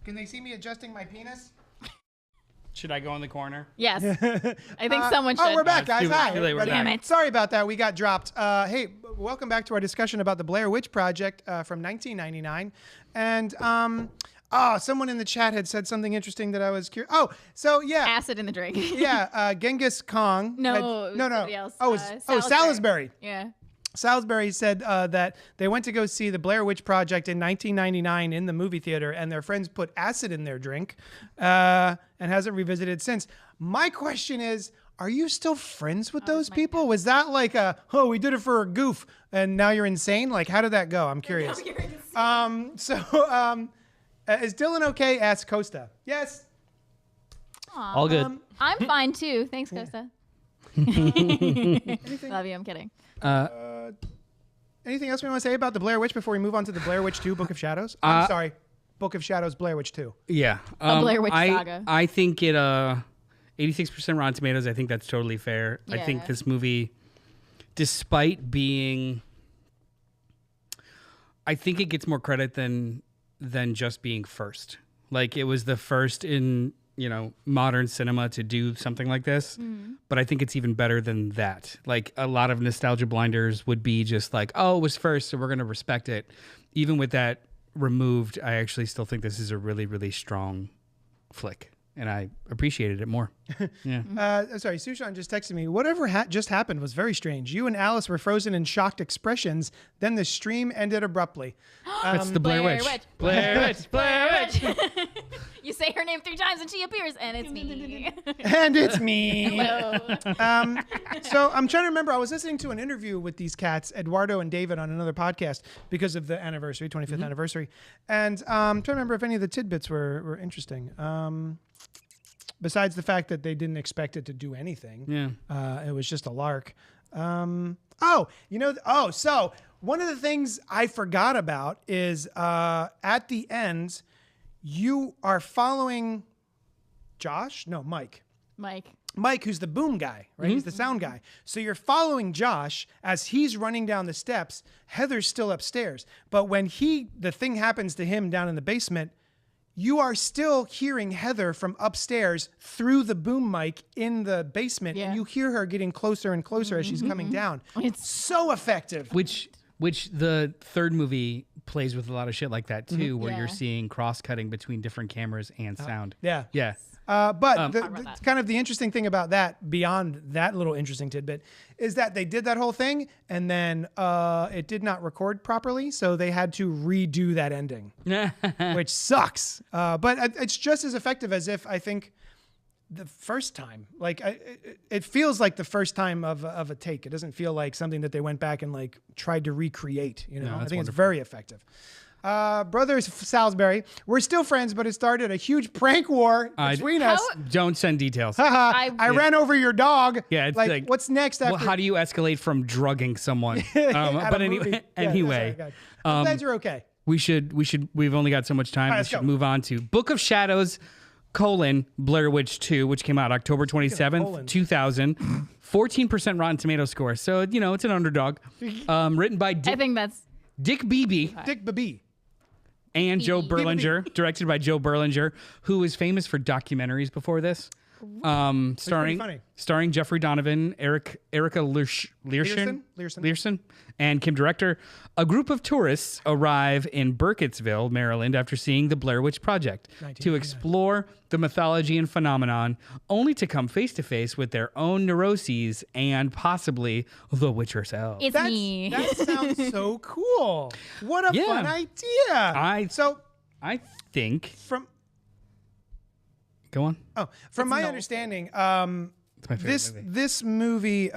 Can they see me adjusting my penis? Should I go in the corner? Yes. I think someone should. Oh, we're back, guys. Hi. Too late, we're Damn back. it. Sorry about that. We got dropped. Hey, welcome back to our discussion about the Blair Witch Project from 1999. And someone in the chat had said something interesting that I was curious. Oh, so yeah. Acid in the drink. Yeah, Genghis Khan. No, no. somebody else. Salisbury. Yeah. Salisbury said that they went to go see the Blair Witch Project in 1999 in the movie theater, and their friends put acid in their drink and hasn't revisited since. My question is, are you still friends with those people? Was that like we did it for a goof, and now you're insane? Like, how did that go? I'm curious. Is Dylan okay? Asked Costa. Yes. Aww. All good. I'm fine too. Thanks, Costa. Love you. I'm kidding. Anything else we want to say about the Blair Witch before we move on to the Blair Witch 2 Book of Shadows? I'm sorry. Book of Shadows, Blair Witch 2. Yeah. A Blair Witch saga. I think it 86% Rotten Tomatoes. I think that's totally fair. Yeah. I think this movie, despite being, I think it gets more credit than just being first. Like, it was the first in modern cinema to do something like this. But I think it's even better than that. Like, a lot of nostalgia blinders would be just like, oh, it was first, so we're going to respect it. Even with that removed, I actually still think this is a really, really strong flick. And I appreciated it more. Yeah. Sorry, Sushan just texted me. Whatever just happened was very strange. You and Alice were frozen in shocked expressions. Then the stream ended abruptly. That's the Blair Witch. Blair Witch. Blair Witch. You say her name 3 times and she appears, and it's me. And it's me. Hello. So I'm trying to remember. I was listening to an interview with these cats, Eduardo and David, on another podcast because of the anniversary, 25th anniversary. And I'm trying to remember if any of the tidbits were interesting. Besides the fact that they didn't expect it to do anything. Yeah. It was just a lark. So one of the things I forgot about is at the end, you are following Mike. Mike, who's the boom guy, right? He's the sound guy. So you're following Josh as he's running down the steps. Heather's still upstairs. But when the thing happens to him down in the basement, you are still hearing Heather from upstairs through the boom mic in the basement. Yeah. And you hear her getting closer and closer as she's coming down. It's so effective. Which the third movie plays with a lot of shit like that too, where you're seeing cross-cutting between different cameras and sound. Yeah. Yeah. But kind of the interesting thing about that, beyond that little interesting tidbit, is that they did that whole thing and then it did not record properly, so they had to redo that ending, which sucks. But it's just as effective as if I think the first time. Like it feels like the first time of a take. It doesn't feel like something that they went back and like tried to recreate. I think wonderful. it's very effective. Brothers Salisbury, we're still friends, but it started a huge prank war between us. Don't send details. I ran over your dog. Yeah, it's like what's next after? Well, how do you escalate from drugging someone? But anyway, I'm glad you're okay. We've only got so much time. Right, we should move on to Book of Shadows, Blair Witch 2, which came out October 27th, 2000. 14% Rotten Tomato score. So, it's an underdog. Written by I think that's Dick Beebe. Dick Beebe. And Joe Berlinger, directed by Joe Berlinger, who was famous for documentaries before this. Starring Jeffrey Donovan, Erica Learson, and Kim Director. A group of tourists arrive in Burkittsville, Maryland, after seeing the Blair Witch Project to explore the mythology and phenomenon, only to come face to face with their own neuroses and possibly the witch herself. It's me. That sounds so cool. What a fun idea. I think from. Go on. Oh, from my understanding, this movie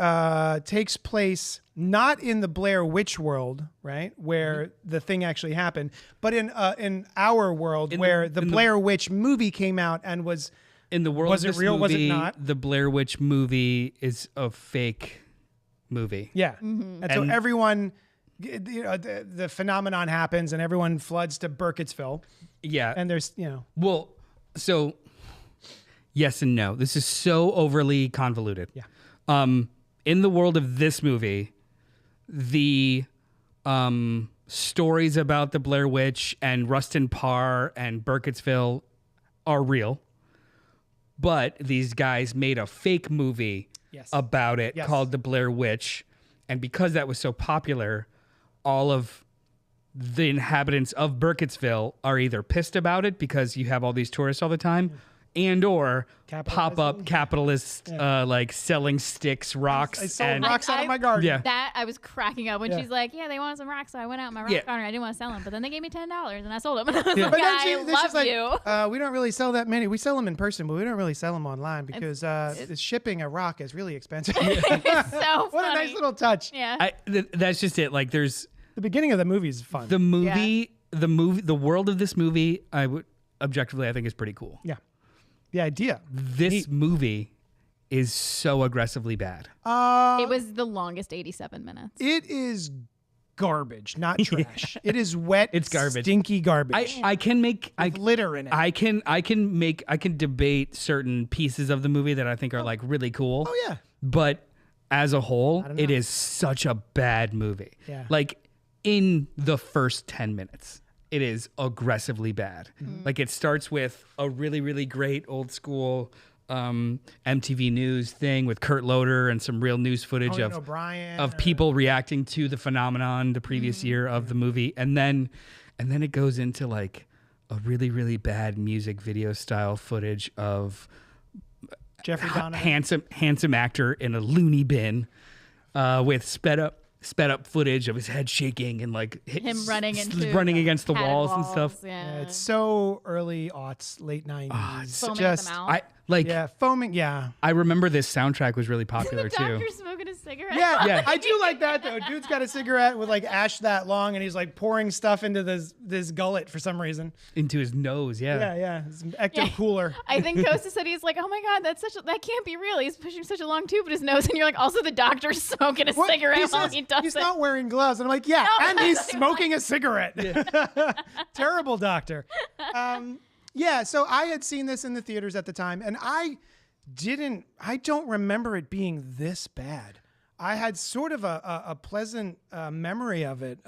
takes place not in the Blair Witch world, right, where the thing actually happened, but in our world where the Blair Witch movie came out and was. In the world, was it real? Was it not? The Blair Witch movie is a fake movie. Yeah, and so everyone. The phenomenon happens and everyone floods to Burkittsville. Yeah, and there's Well, so. Yes and no. This is so overly convoluted. Yeah. In the world of this movie, the stories about the Blair Witch and Rustin Parr and Burkittsville are real, but these guys made a fake movie about it called The Blair Witch, and because that was so popular, all of the inhabitants of Burkittsville are either pissed about it because you have all these tourists all the time, and or pop-up capitalists like selling sticks, rocks. I sold rocks out of my garden. Yeah. That I was cracking up when she's like, "Yeah, they wanted some rocks, so I went out in my rock garden. I didn't want to sell them, but then they gave me $10 and I sold them." And I was like, But then "I love like, you." We don't really sell that many. We sell them in person, but we don't really sell them online because shipping a rock is really expensive. It's so What a nice little touch. Yeah. That's just it. Like there's the beginning of the movie is fun. The world of this movie, I would objectively, I think is pretty cool. Yeah. The idea. This movie is so aggressively bad. It was the longest 87 minutes. It is garbage, not trash. It is wet. It's garbage. Stinky garbage. I can make glitter in it. I can debate certain pieces of the movie that I think are like really cool. Oh yeah. But as a whole, it is such a bad movie. Yeah. Like in the first 10 minutes. It is aggressively bad. Like it starts with a really, really great old school MTV News thing with Kurt Loder and some real news footage of people reacting to the phenomenon the previous year of the movie, and then it goes into like a really, really bad music video style footage of Jeffrey Dahmer, handsome actor in a loony bin with sped up footage of his head shaking and like him running against the walls and stuff. Yeah. It's so early aughts, late 90s. It's foaming just at the mouth. foaming. Yeah. I remember this soundtrack was really popular the too. doctor smoking a cigarette. Yeah, I do like that though. Dude's got a cigarette with like ash that long, and he's like pouring stuff into this gullet for some reason. Into his nose, yeah. Yeah. It's an ecto cooler. I think Costa said he's like, "Oh my god, that can't be real." He's pushing such a long tube in his nose, and you're like, also the doctor's smoking a cigarette while he does he's it. not wearing gloves, and I'm like, and he's smoking a cigarette. Terrible doctor. So I had seen this in the theaters at the time, and I don't remember it being this bad. I had sort of a pleasant memory of it,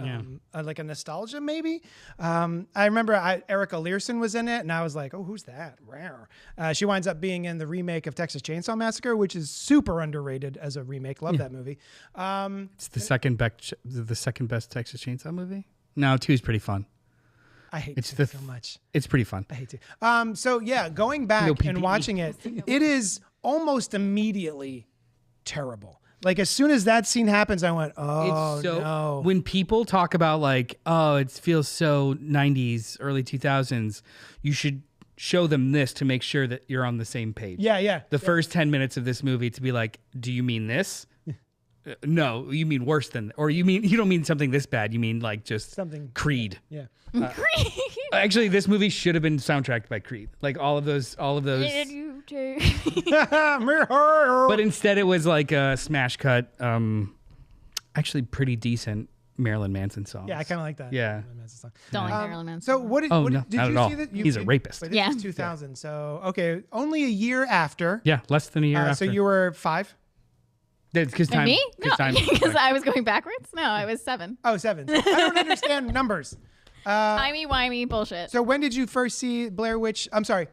like a nostalgia maybe. I remember Erica Learson was in it, and I was like, oh, who's that? Rare. She winds up being in the remake of Texas Chainsaw Massacre, which is super underrated as a remake. Love that movie. It's the second best Texas Chainsaw movie. No, 2 is pretty fun. I hate it so much. It's pretty fun. I hate it. So yeah, going back and watching it, it is almost immediately terrible. Like as soon as that scene happens, I went, oh no. When people talk about like, oh, it feels so 90s, early 2000s, you should show them this to make sure that you're on the same page. Yeah. The first 10 minutes of this movie to be like, do you mean this? No, you mean worse than, or you don't mean something this bad. You mean like just something Creed. Yeah. Creed. Actually, this movie should have been soundtracked by Creed. Like all of those. Did you take? But instead, it was like a smash cut. Actually, pretty decent Marilyn Manson songs. Yeah, I kind of like that. Yeah. Don't like Marilyn Manson. So what did you see that? He's a rapist. Wait, this is 2000. So okay, only a year after. Yeah, less than a year after. So you were 5. Because time. Me? No, because I was going backwards. No, I was 7. Oh, 7. I don't understand numbers. Timey-wimey bullshit. So when did you first see Blair Witch? I'm sorry.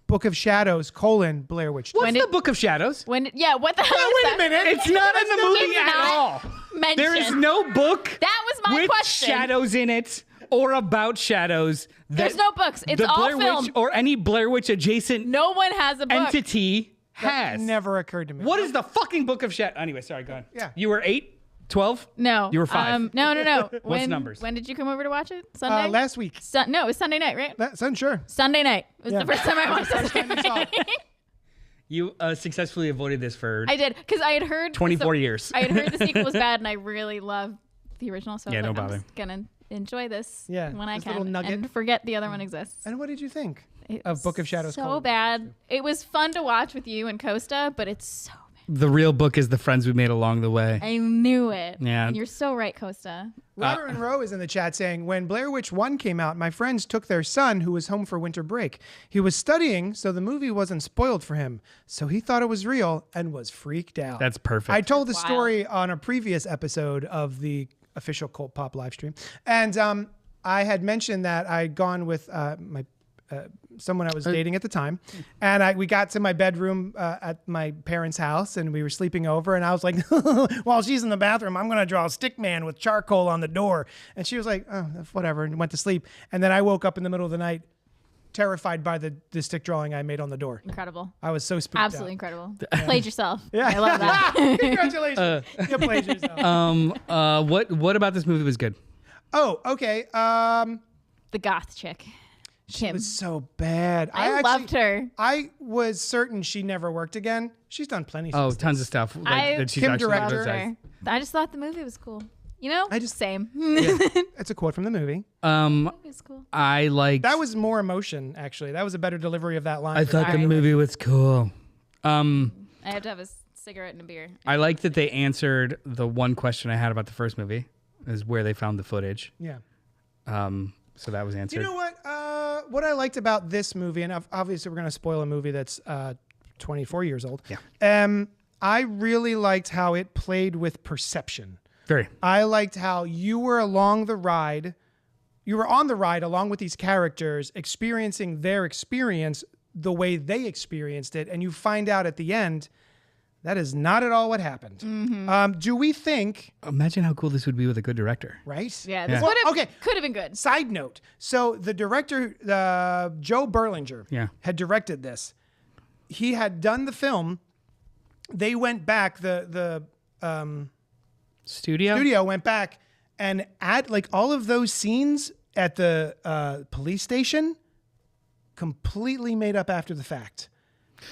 Book of Shadows, Blair Witch. What's the Book of Shadows? What the hell is wait a minute. It's not in the movie at all. Mentioned. There is no book that was my with question. shadows in it or about shadows. There's no books. It's all Blair film. Witch or any Blair Witch adjacent no one has a book. entity has. That never occurred to me. What is the fucking Book of Shadows? Anyway, sorry, go on. Yeah. You were 8? 12? No. You were 5. No. What's numbers? When did you come over to watch it? Sunday? Last week. No, it was Sunday night, right? Sure. Sunday night. It was the first time I watched it. You successfully avoided this for I did, because I had heard 24 years. I had heard the sequel was bad, and I really love the original, so no I'm bother. just gonna enjoy this Yeah, when I this can little nugget. and forget the other one exists. And what did you think It of was Book of Shadows? So bad. It was fun to watch with you and Costa, but it's so bad. The real book is the friends we made along the way. I knew it. Yeah. And you're so right, Costa. Robert Monroe is in the chat saying, when Blair Witch 1 came out, my friends took their son who was home for winter break. He was studying, so the movie wasn't spoiled for him. So he thought it was real and was freaked out. That's perfect. I told the story on a previous episode of the official CultPop live stream. And I had mentioned that I'd gone with my someone I was dating at the time, and we got to my bedroom at my parents' house, and we were sleeping over, and I was like, while she's in the bathroom, I'm gonna draw a stick man with charcoal on the door, and she was like, oh, whatever, and went to sleep. And then I woke up in the middle of the night, terrified by the stick drawing I made on the door. Incredible. I was so spooked Absolutely out. incredible. Played yourself. Yeah. I love that. Congratulations. You played yourself. What about this movie was good? Oh, okay. The goth chick. She Kim. was so bad. I loved her. I was certain she never worked again. She's done plenty. Tons of stuff. That she's Kim actually director. emphasized. I just thought the movie was cool. You know, same. Yeah. It's a quote from the movie. The movie was cool. I liked. That was more emotion, actually. That was a better delivery of that line. I thought the movie was cool. I have to have a cigarette and a beer. I like that they answered the one question I had about the first movie, is where they found the footage. Yeah. So that was answered. You know what? What I liked about this movie, and obviously we're going to spoil a movie that's 24 years old. Yeah. I really liked how it played with perception. Very. I liked how you were along the ride. You were on the ride along with these characters, experiencing their experience the way they experienced it, and you find out at the end that is not at all what happened. Mm-hmm. Do we think... Imagine how cool this would be with a good director. Right? Yeah, this could have been good. Side note. So the director, Joe Berlinger, had directed this. He had done the film. They went back, the studio went back and at like all of those scenes at the police station, completely made up after the fact.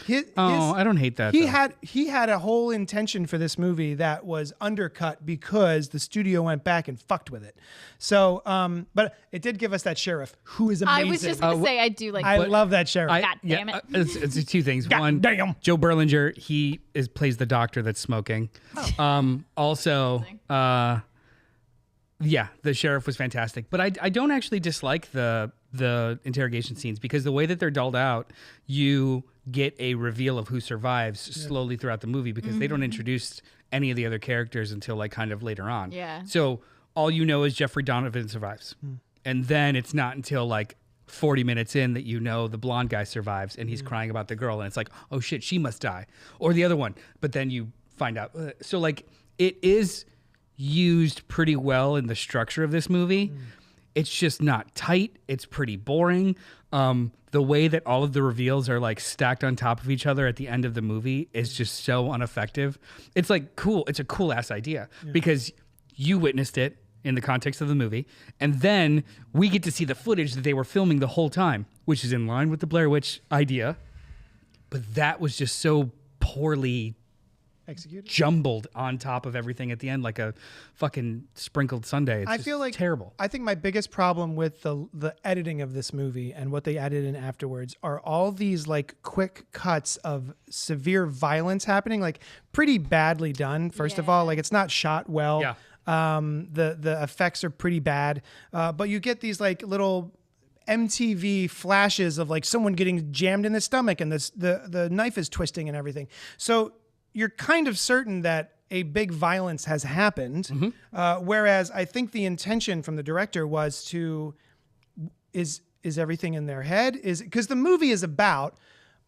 I don't hate that. He had a whole intention for this movie that was undercut because the studio went back and fucked with it. So, but it did give us that sheriff who is amazing. I was just gonna say I do like. I love that sheriff. God damn it! It's two things. God One, damn. Joe Berlinger, he plays the doctor that's smoking. Also, the sheriff was fantastic. But I don't actually dislike the interrogation scenes because the way that they're dulled out, you get a reveal of who survives slowly throughout the movie because they don't introduce any of the other characters until like kind of later on. Yeah. So all you know is Jeffrey Donovan survives. And then it's not until like 40 minutes in that you know the blonde guy survives and he's crying about the girl and it's like, oh shit, she must die. Or the other one. But then you find out. So like it is used pretty well in the structure of this movie. It's just not tight. It's pretty boring. The way that all of the reveals are like stacked on top of each other at the end of the movie is just so ineffective. It's like cool. It's a cool ass idea because you witnessed it in the context of the movie. And then we get to see the footage that they were filming the whole time, which is in line with the Blair Witch idea. But that was just so poorly executed, jumbled on top of everything at the end like a fucking sprinkled sundae. It's I feel like terrible. I think my biggest problem with the editing of this movie and what they added in afterwards are all these like quick cuts of severe violence happening, like pretty badly done. First of all, like it's not shot well. Yeah. The effects are pretty bad. But you get these like little MTV flashes of like someone getting jammed in the stomach and the knife is twisting and everything. So you're kind of certain that a big violence has happened. Whereas I think the intention from the director was to, is everything in their head? Because the movie is about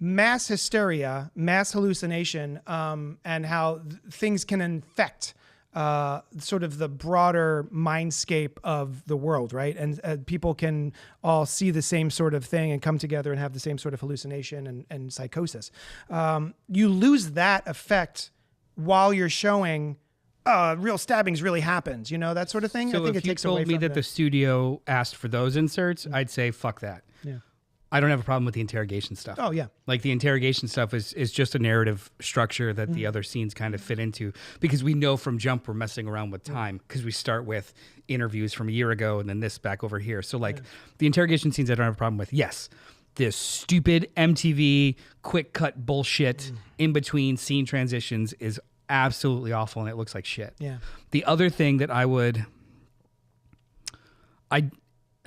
mass hysteria, mass hallucination, and how things can infect sort of the broader mindscape of the world, right? And people can all see the same sort of thing and come together and have the same sort of hallucination and psychosis. You lose that effect while you're showing real stabbings really happens, you know, that sort of thing. So I think if it takes you away told me from that the studio asked for those inserts, I'd say fuck that. Yeah. I don't have a problem with the interrogation stuff. Oh, yeah. Like the interrogation stuff is just a narrative structure that the other scenes kind of fit into because we know from jump we're messing around with time because we start with interviews from a year ago and then this back over here. So like the interrogation scenes I don't have a problem with. Yes, this stupid MTV quick cut bullshit in between scene transitions is absolutely awful and it looks like shit. Yeah. The other thing that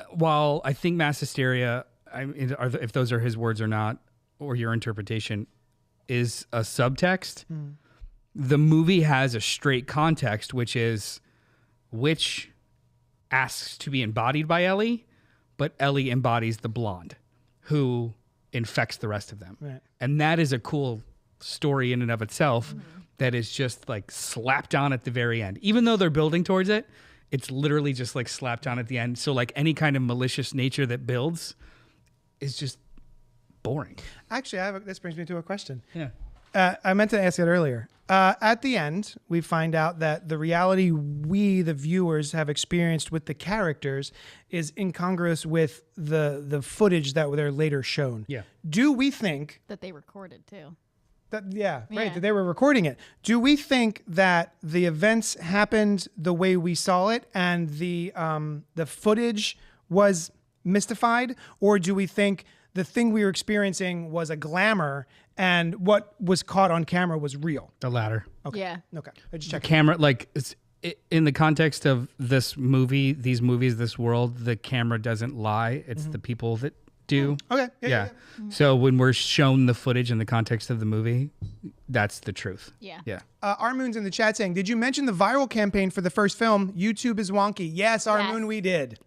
while I think mass hysteria, if those are his words or not, or your interpretation, is a subtext, the movie has a straight context, which is Witch asks to be embodied by Ellie, but Ellie embodies the blonde who infects the rest of them. Right. And that is a cool story in and of itself that is just like slapped on at the very end. Even though they're building towards it, it's literally just like slapped on at the end. So like any kind of malicious nature that builds is just boring. Actually, this brings me to a question. Yeah. I meant to ask it earlier. At the end, we find out that the reality we, the viewers, have experienced with the characters is incongruous with the footage that they're later shown. Yeah. Do we think that they recorded too? that that they were recording it? Do we think that the events happened the way we saw it, and the footage was mystified, or do we think the thing we were experiencing was a glamour and what was caught on camera was real? The latter. Okay. Yeah. Okay. I just check. Camera, like in the context of this movie, these movies, this world, the camera doesn't lie. It's the people that do. Okay. Yeah. So when we're shown the footage in the context of the movie, that's the truth. Yeah. Yeah. Armoon's in the chat saying, did you mention the viral campaign for the first film, YouTube is Wonky? Yes, Armoon, we did.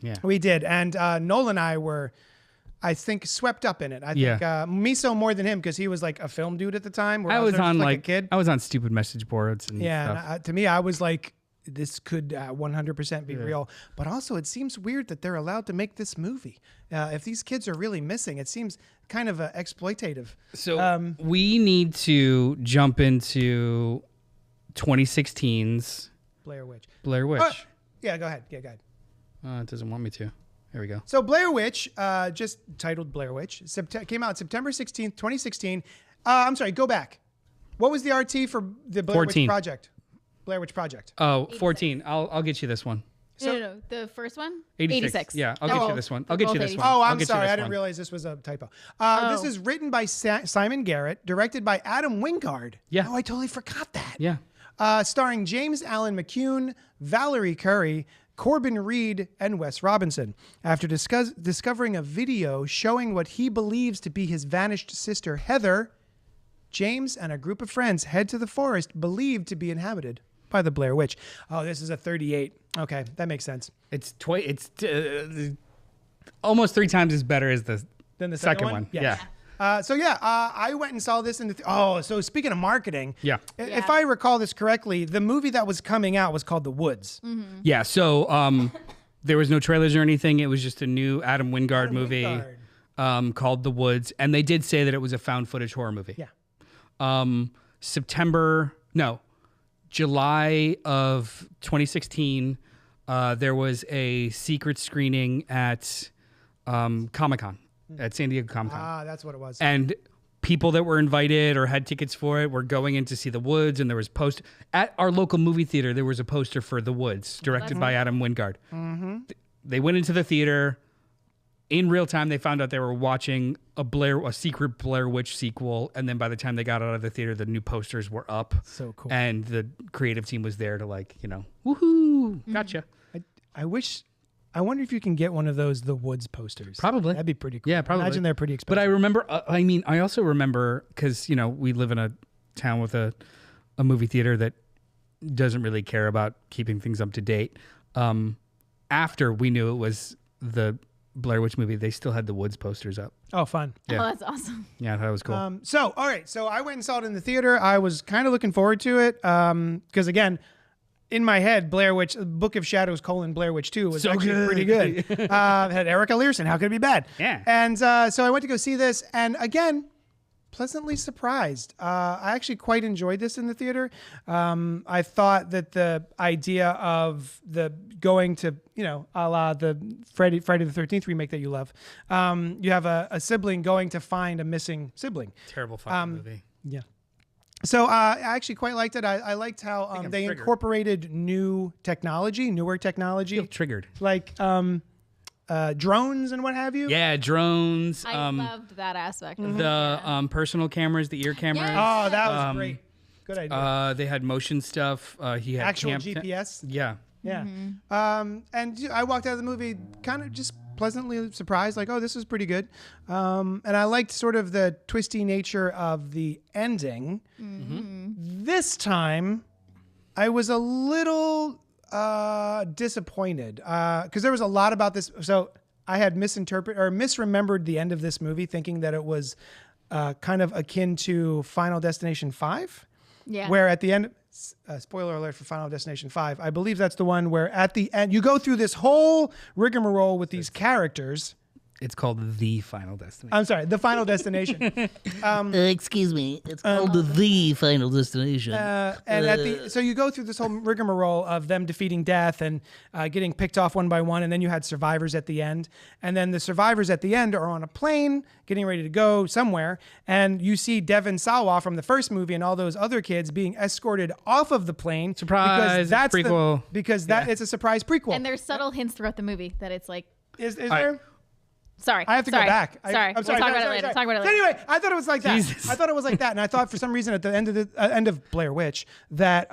Yeah. We did. And Noel and I were, I think, swept up in it. I think me so more than him, because he was like a film dude at the time. Where I was on like a kid. I was on stupid message boards and stuff. And to me, I was like, this could 100% be real. But also, it seems weird that they're allowed to make this movie. If these kids are really missing, it seems kind of exploitative. So we need to jump into 2016's Blair Witch. Blair Witch. Yeah, go ahead. Yeah, go ahead. It doesn't want me to. There we go. So Blair Witch, just titled Blair Witch, came out September 16th, 2016. I'm sorry, go back. What was the RT for the Blair 14. Witch Project? Blair Witch Project. Oh, 14. I'll get you this one. No, the first one? 86. Yeah, I'll get you this one. I'll get you this one. Oh, I'll I'm get you sorry. this I didn't one. realize this was a typo. This is written by Simon Garrett, directed by Adam Wingard. Yeah. Oh, I totally forgot that. Yeah. Starring James Allen McCune, Valerie Curry, Corbin Reed, and Wes Robinson. After discovering a video showing what he believes to be his vanished sister, Heather, James and a group of friends head to the forest believed to be inhabited by the Blair Witch. Oh, this is a 38. Okay, that makes sense. It's almost 3 times as better as the second one. Yeah. I went and saw this in the. So speaking of marketing, if I recall this correctly, the movie that was coming out was called The Woods. Mm-hmm. Yeah. So there was no trailers or anything. It was just a new Adam Wingard movie called The Woods, and they did say that it was a found footage horror movie. Yeah. July of 2016, there was a secret screening at Comic-Con. At San Diego Comic-Con. Ah, that's what it was. And people that were invited or had tickets for it were going in to see The Woods, and there was at our local movie theater, there was a poster for The Woods, directed by Adam Wingard. Mm-hmm. They went into the theater. In real time, they found out they were watching a secret Blair Witch sequel, and then by the time they got out of the theater, the new posters were up. So cool. And the creative team was there to woohoo, gotcha. I wonder if you can get one of those The Woods posters. Probably. That'd be pretty cool. Yeah, probably. Imagine they're pretty expensive. But I remember, I also remember, because, we live in a town with a movie theater that doesn't really care about keeping things up to date. After we knew it was the Blair Witch movie, they still had The Woods posters up. Oh, fun. Yeah. Oh, that's awesome. Yeah, I thought it was cool. All right. So I went and saw it in the theater. I was kind of looking forward to it. Because again, in my head, Blair Witch, Book of Shadows, Blair Witch 2 was actually pretty good. Had Erica Learson. How could it be bad? Yeah. And so I went to go see this. And again, pleasantly surprised. I actually quite enjoyed this in the theater. I thought that the idea of the going to, a la the Friday the 13th remake that you love, you have a sibling going to find a missing sibling. Terrible fucking movie. Yeah. So I actually quite liked it. I liked how they incorporated newer technology. I feel triggered. Like drones and what have you. Yeah, drones. I loved that aspect of the personal cameras, the ear cameras. Yes. Oh, that was great. Good idea. They had motion stuff. He had Actual GPS. Yeah. Yeah. And I walked out of the movie kind of just pleasantly surprised, like, oh, this is pretty good. And I liked sort of the twisty nature of the ending. Mm-hmm. This time, I was a little disappointed because there was a lot about this. So I had misremembered the end of this movie, thinking that it was kind of akin to Final Destination 5. Yeah. Where at the end, spoiler alert for Final Destination 5, I believe that's the one where at the end you go through this whole rigmarole with these characters. It's called The Final Destination. I'm sorry, The Final Destination. Excuse me, it's called The Final Destination. So you go through this whole rigmarole of them defeating death and getting picked off one by one, and then you had survivors at the end. And then the survivors at the end are on a plane getting ready to go somewhere, and you see Devon Sawa from the first movie and all those other kids being escorted off of the plane. Surprise! Prequel. It's a surprise prequel. And there's subtle hints throughout the movie that it's like. Is there? Sorry. I have to go back. I'm sorry. We'll talk about it later. Talk about it later. Anyway, I thought it was like that. Jesus. I thought it was like that, and I thought for some reason at the end of the end of Blair Witch that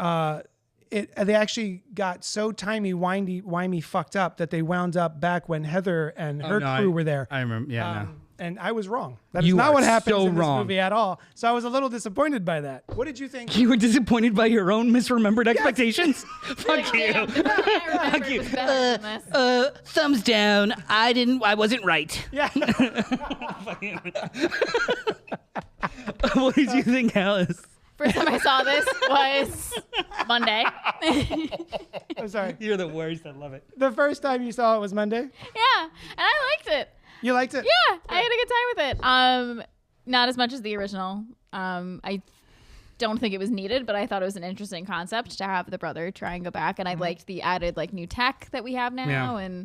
they actually got so wimey fucked up that they wound up back when Heather and her crew were there. I remember. Yeah. No. And I was wrong. That is not what happens in this movie at all. So I was a little disappointed by that. What did you think? You were disappointed by your own misremembered expectations? Fuck you. Fuck you. Thumbs down. I wasn't right. Yeah. What did you think, Alice? First time I saw this was Monday. I'm sorry. You're the worst. I love it. The first time you saw it was Monday? Yeah, and I liked it. You liked it? Yeah, I had a good time with it. Not as much as the original. I don't think it was needed, but I thought it was an interesting concept to have the brother try and go back, and I liked the added new tech that we have now. Yeah.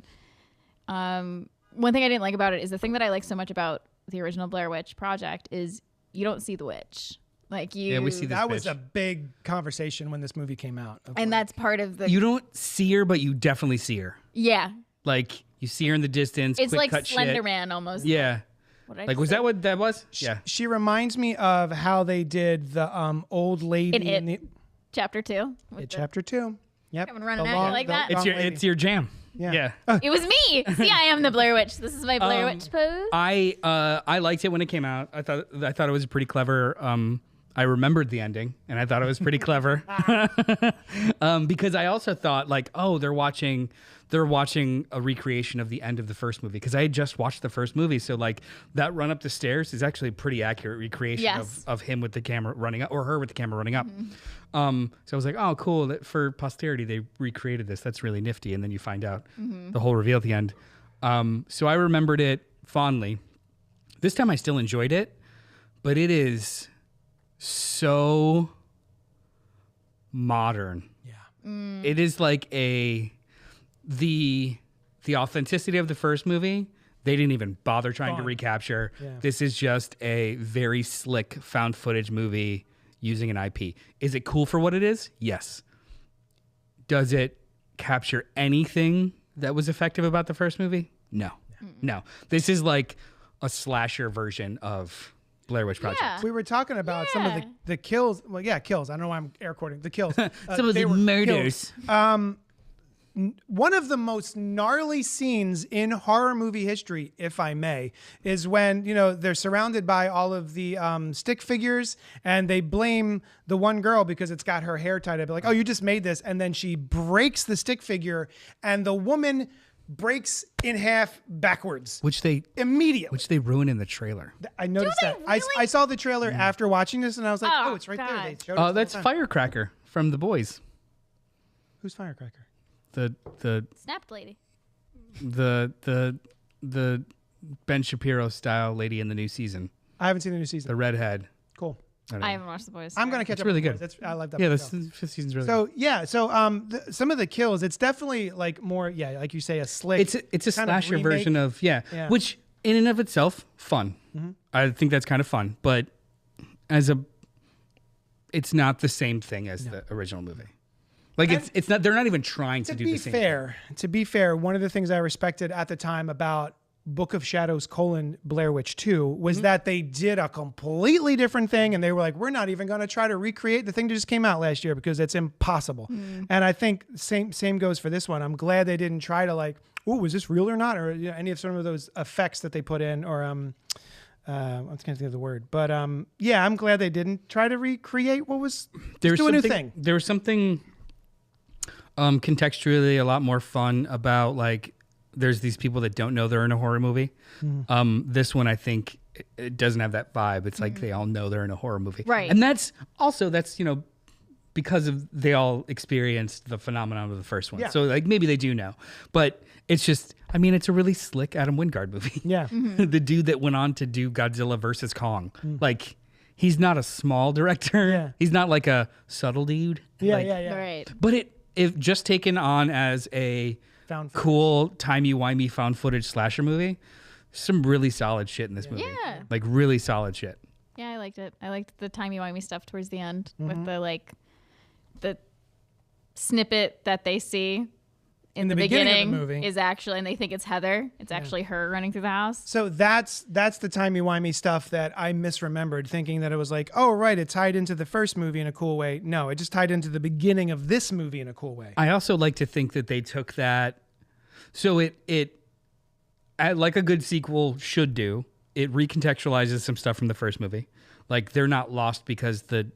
And one thing I didn't like about it is the thing that I like so much about the original Blair Witch Project is you don't see the witch. Yeah, we see this. That bitch. was a big conversation when this movie came out. And that's part of the. You don't see her, but you definitely see her. Yeah. You see her in the distance. It's quick like cut Slender shit. Man almost. Yeah. Was that what that was? Yeah. She reminds me of how they did the old lady in It. Chapter 2. Chapter 2. Yep. Coming running at you like that. It's your jam. Yeah. It was me. See, I am the Blair Witch. This is my Blair Witch pose. I liked it when it came out. I thought it was pretty clever. I remembered the ending, and I thought it was pretty clever. Because I also thought they're watching a recreation of the end of the first movie, because I had just watched the first movie. So that run up the stairs is actually a pretty accurate recreation of him with the camera running up, or her with the camera running up. So I was like, oh, cool. That for posterity, they recreated this. That's really nifty. And then you find out the whole reveal at the end. So I remembered it fondly. This time I still enjoyed it, but it is so modern. Yeah. It is the authenticity of the first movie, they didn't even bother trying to recapture. Yeah. This is just a very slick found footage movie using an IP. Is it cool for what it is? Yes. Does it capture anything that was effective about the first movie? No. No. This is like a slasher version of Blair Witch Project. Yeah. We were talking about some of the kills. Well, yeah, kills. I don't know why I'm air quoting the kills. Some of the murders. One of the most gnarly scenes in horror movie history, if I may, is when, they're surrounded by all of the stick figures, and they blame the one girl because it's got her hair tied up. Like, oh, you just made this. And then she breaks the stick figure, and the woman breaks in half backwards. Which they ruin in the trailer. I noticed that. Really? I saw the trailer after watching this, and I was like, oh, it's right there. They showed us that's the whole time. Firecracker from The Boys. Who's Firecracker? The Snapped lady. The Ben Shapiro style lady in the new season. I haven't seen the new season. The redhead. Cool. I haven't watched The Boys. I'm gonna catch up. Really with good. I like that. Yeah, this season's really good. Some of the kills, it's definitely more, like you say, a slick. It's a slasher version of which in and of itself fun. Mm-hmm. I think that's kind of fun, but it's not the same thing as the original movie. It's not. They're not even trying to do the same thing. To be fair, one of the things I respected at the time about Book of Shadows : Blair Witch 2 was that they did a completely different thing, and they were like, we're not even going to try to recreate the thing that just came out last year because it's impossible. And I think same goes for this one. I'm glad they didn't try to was this real or not, or any of some of those effects that they put in, or I was going to think of the word, but I'm glad they didn't try to recreate what was. Do a new thing. There was something Contextually a lot more fun about like there's these people that don't know they're in a horror movie. This one I think it doesn't have that vibe. It's like they all know they're in a horror movie. Right. And that's because of they all experienced the phenomenon of the first one. Yeah. So like maybe they do know. But it's just it's a really slick Adam Wingard movie. Yeah. The dude that went on to do Godzilla versus Kong. Like he's not a small director. Yeah. He's not like a subtle dude. Yeah, Like, yeah. Right. But if just taken on as a Found footage. cool timey-wimey found footage slasher movie, some really solid shit in this movie. Yeah. Like really solid shit. Yeah, I liked it. I liked the timey-wimey stuff towards the end with the snippet that they see in the beginning of the movie. is actually, and they think it's Heather. It's actually her running through the house. So that's the timey-wimey stuff that I misremembered, thinking that it was like, oh, right, it tied into the first movie in a cool way. No, it just tied into the beginning of this movie in a cool way. I also like to think that they took that, so it like a good sequel should do, it recontextualizes some stuff from the first movie. Like they're not lost because the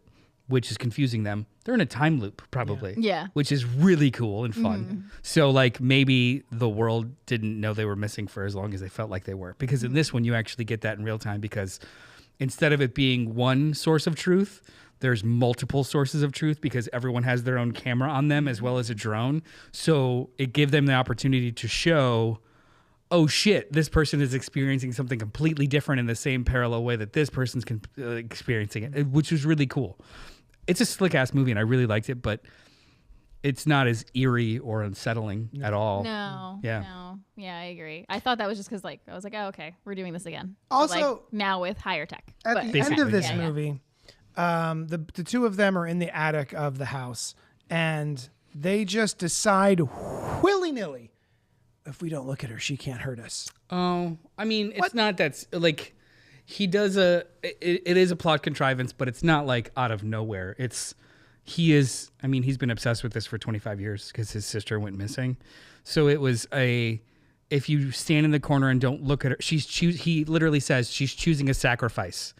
witch is confusing them. They're in a time loop probably. Yeah. Which is really cool and fun. So like maybe the world didn't know they were missing for as long as they felt like they were. Because in this one you actually get that in real time, because instead of it being one source of truth, there's multiple sources of truth because everyone has their own camera on them as well as a drone. So it gave them the opportunity to show, oh shit, this person is experiencing something completely different in the same parallel way that this person's experiencing it, which was really cool. It's a slick ass movie and I really liked it, but it's not as eerie or unsettling at all. No. Yeah. No. Yeah, I agree. I thought that was just because like I was like, oh, okay, we're doing this again. Also, But, like, now with higher tech. At But- the end of this Yeah, yeah. movie, the two of them are in the attic of the house, and they just decide willy-nilly, if we don't look at her, she can't hurt us. Oh, I mean, it's not that's like he does it is a plot contrivance, but it's not like out of nowhere. He's been obsessed with this for 25 years because his sister went missing. So it was if you stand in the corner and don't look at her, he literally says she's choosing a sacrifice.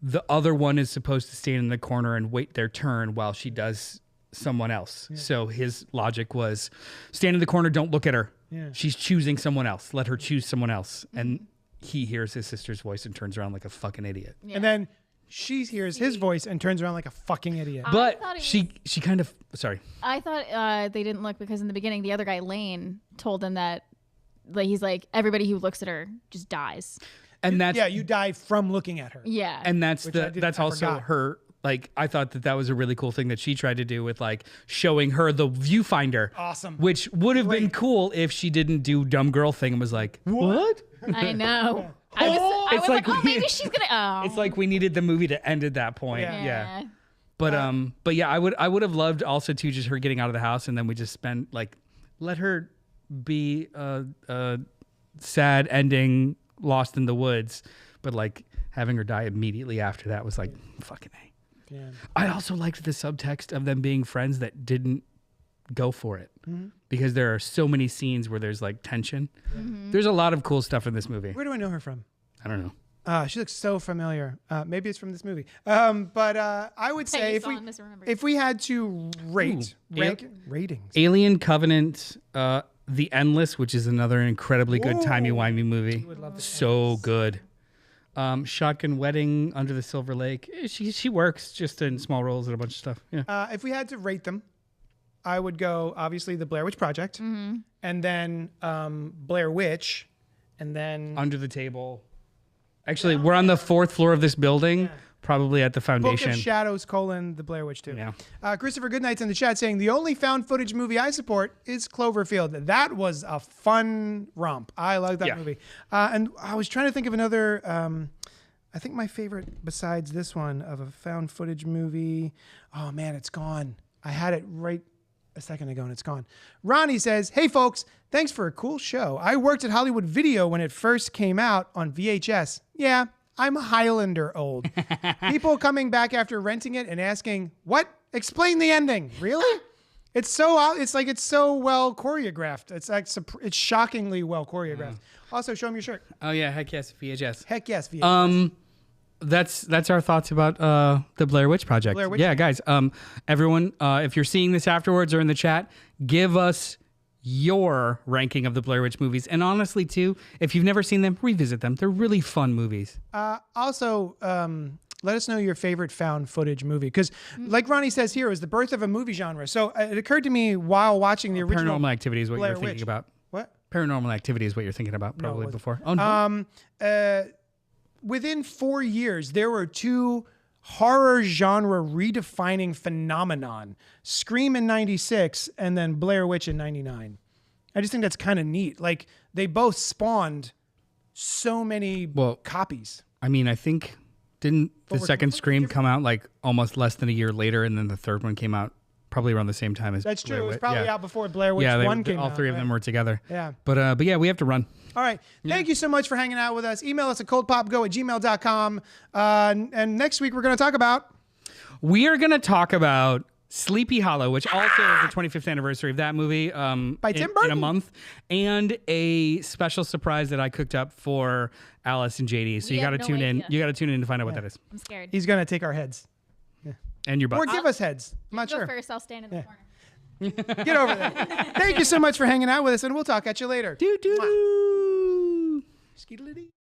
The other one is supposed to stand in the corner and wait their turn while she does someone else. Yeah. So his logic was stand in the corner, don't look at her. Yeah. She's choosing someone else. Let her choose someone else. And he hears his sister's voice and turns around like a fucking idiot. Yeah. And then she hears his voice and turns around like a fucking idiot. But she kind of, sorry. I thought they didn't look because in the beginning, the other guy, Lane, told him that like he's like, everybody who looks at her just dies. And that's you die from looking at her. Yeah. And that's also forgot. her. Like, I thought that was a really cool thing that she tried to do with like showing her the viewfinder. Awesome. Which would have been cool if she didn't do dumb girl thing and was like, what? I know. I was like, oh, maybe she's gonna. Oh. It's like we needed the movie to end at that point. Yeah. But yeah, I would have loved also too just her getting out of the house and then we just let her be a sad ending, lost in the woods, but like having her die immediately after that was like fucking A. Yeah. I also liked the subtext of them being friends that didn't go for it because there are so many scenes where there's like tension. There's a lot of cool stuff in this movie. Where do I know her from? I don't know. She looks so familiar. Maybe it's from this movie. But I would say if we had to rank ratings. Alien Covenant, The Endless, which is another incredibly good timey-wimey movie. So good. Shotgun Wedding, Under the Silver Lake. She works just in small roles and a bunch of stuff. Yeah. If we had to rate them, I would go obviously the Blair Witch Project, and then Blair Witch, and then Under the Table. Actually, we're on the 4th floor of this building, probably at the foundation. Book of Shadows, the Blair Witch 2. Yeah. Christopher Goodnight's in the chat saying, the only found footage movie I support is Cloverfield. That was a fun romp. I like that movie. And I was trying to think of another, I think my favorite besides this one of a found footage movie. Oh man, it's gone. I had it right a second ago and it's gone. Ronnie says, hey folks, thanks for a cool show. I worked at Hollywood Video when it first came out on VHS. Yeah, I'm Highlander old. People coming back after renting it and asking, what? Explain the ending. Really? It's so well choreographed. It's shockingly well choreographed. Also, show them your shirt. Oh yeah, heck yes, VHS. Heck yes, VHS. that's our thoughts about the Blair Witch Project. Yeah, guys. Everyone, if you're seeing this afterwards or in the chat, give us your ranking of the Blair Witch movies. And honestly, too, if you've never seen them, revisit them. They're really fun movies. Also, let us know your favorite found footage movie. Because like Ronnie says here, it was the birth of a movie genre. So it occurred to me while watching the original Paranormal Activity is what Blair you're thinking Witch. about. What? Paranormal Activity is what you're thinking about probably before. Oh, no. Within 4 years, there were 2 horror genre redefining phenomenon. Scream in 96 and then Blair Witch in 99. I just think that's kind of neat. Like they both spawned so many copies. I mean, I think didn't the second Scream come out like almost less than a year later, and then the third one came out probably around the same time as That's Blair true. It was Witch. probably out before Blair Witch 1 came out. All three of them were together. Yeah. But yeah, we have to run. All right. Thank you so much for hanging out with us. Email us at cultpopgo@gmail.com. And next week we're going to talk about... We are going to talk about Sleepy Hollow, which also is the 25th anniversary of that movie. By Tim Burton. In a month. And a special surprise that I cooked up for Alice and JD. So you got to tune in. You got to tune in to find out what that is. I'm scared. He's going to take our heads. Yeah. And your butt. Or give us heads. I'm not Go sure. first. I'll stand in the corner. Get over there. Thank you so much for hanging out with us, and we'll talk at you later. Doo-doo-doo. Skeedly-dee.